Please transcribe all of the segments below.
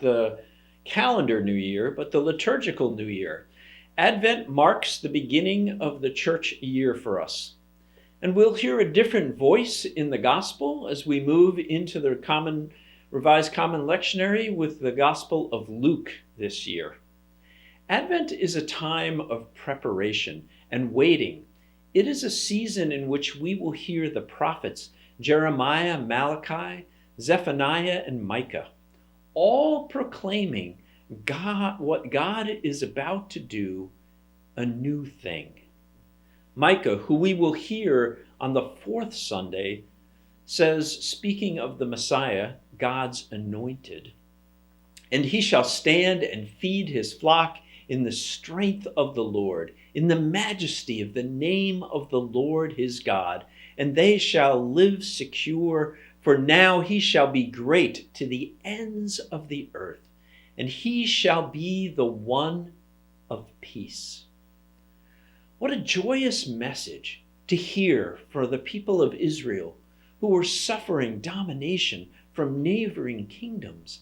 not the calendar New Year, but the liturgical New Year. Advent marks the beginning of the church year for us. And we'll hear a different voice in the gospel as we move into the Revised Common Lectionary with the Gospel of Luke this year. Advent is a time of preparation and waiting. It is a season in which we will hear the prophets Jeremiah, Malachi, Zephaniah, and Micah, all proclaiming what God is about to do, a new thing. Micah, who we will hear on the fourth Sunday, says, speaking of the Messiah, God's anointed, "And he shall stand and feed his flock in the strength of the Lord, in the majesty of the name of the Lord his God, and they shall live secure, for now he shall be great to the ends of the earth, and he shall be the one of peace." What a joyous message to hear for the people of Israel who were suffering domination from neighboring kingdoms.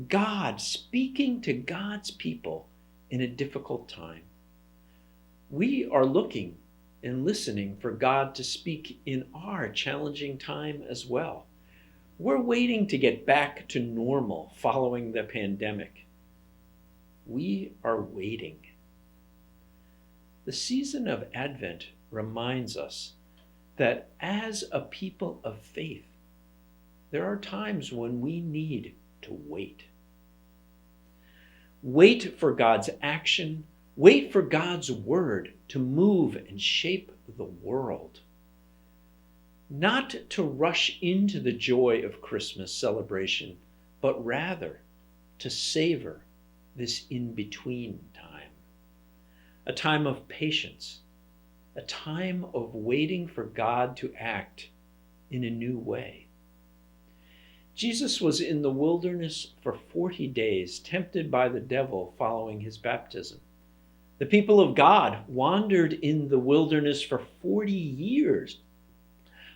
God speaking to God's people in a difficult time. We are looking and listening for God to speak in our challenging time as well. We're waiting to get back to normal following the pandemic. We are waiting. The season of Advent reminds us that as a people of faith, there are times when we need to wait. Wait for God's action. Wait for God's word to move and shape the world. Not to rush into the joy of Christmas celebration, but rather to savor this in-between time. A time of patience, a time of waiting for God to act in a new way. Jesus was in the wilderness for 40 days, tempted by the devil following his baptism. The people of God wandered in the wilderness for 40 years,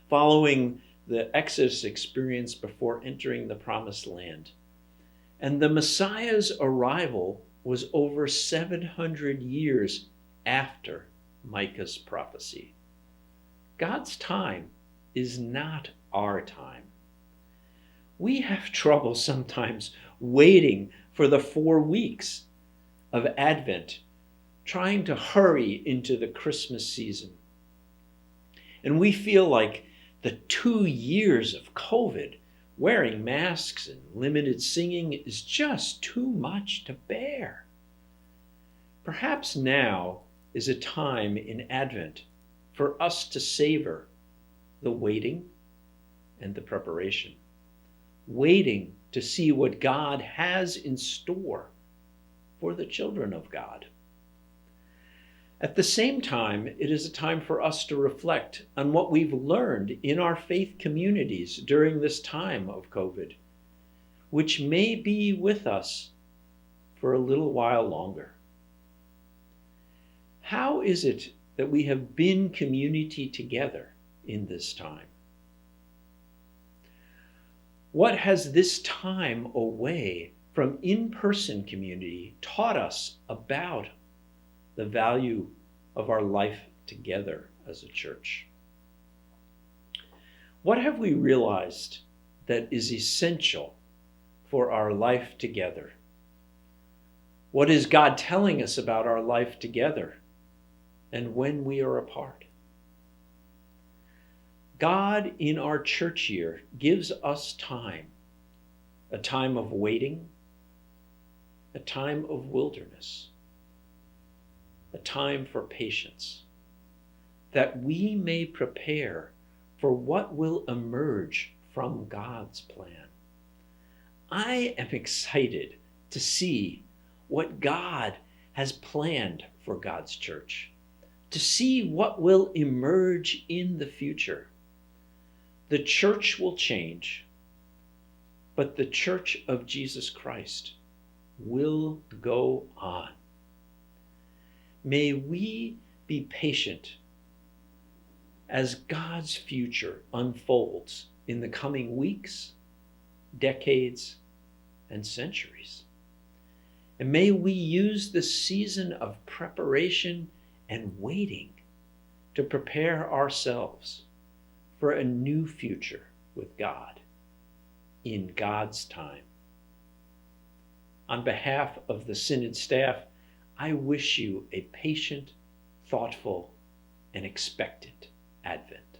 following the Exodus experience before entering the Promised Land. And the Messiah's arrival was over 700 years after Micah's prophecy. God's time is not our time. We have trouble sometimes waiting for the 4 weeks of Advent, trying to hurry into the Christmas season. And we feel like the 2 years of COVID, wearing masks and limited singing, is just too much to bear. Perhaps now is a time in Advent for us to savor the waiting and the preparation. Waiting to see what God has in store for the children of God. At the same time, it is a time for us to reflect on what we've learned in our faith communities during this time of COVID, which may be with us for a little while longer. How is it that we have been community together in this time? What has this time away from in-person community taught us about the value of our life together as a church? What have we realized that is essential for our life together? What is God telling us about our life together and when we are apart? God in our church year gives us time, a time of waiting, a time of wilderness, a time for patience, that we may prepare for what will emerge from God's plan. I am excited to see what God has planned for God's church, to see what will emerge in the future. The church will change, but the church of Jesus Christ will go on. May we be patient as God's future unfolds in the coming weeks, decades, and centuries. And may we use the season of preparation and waiting to prepare ourselves for a new future with God in God's time. On behalf of the Synod staff, I wish you a patient, thoughtful, and expectant Advent.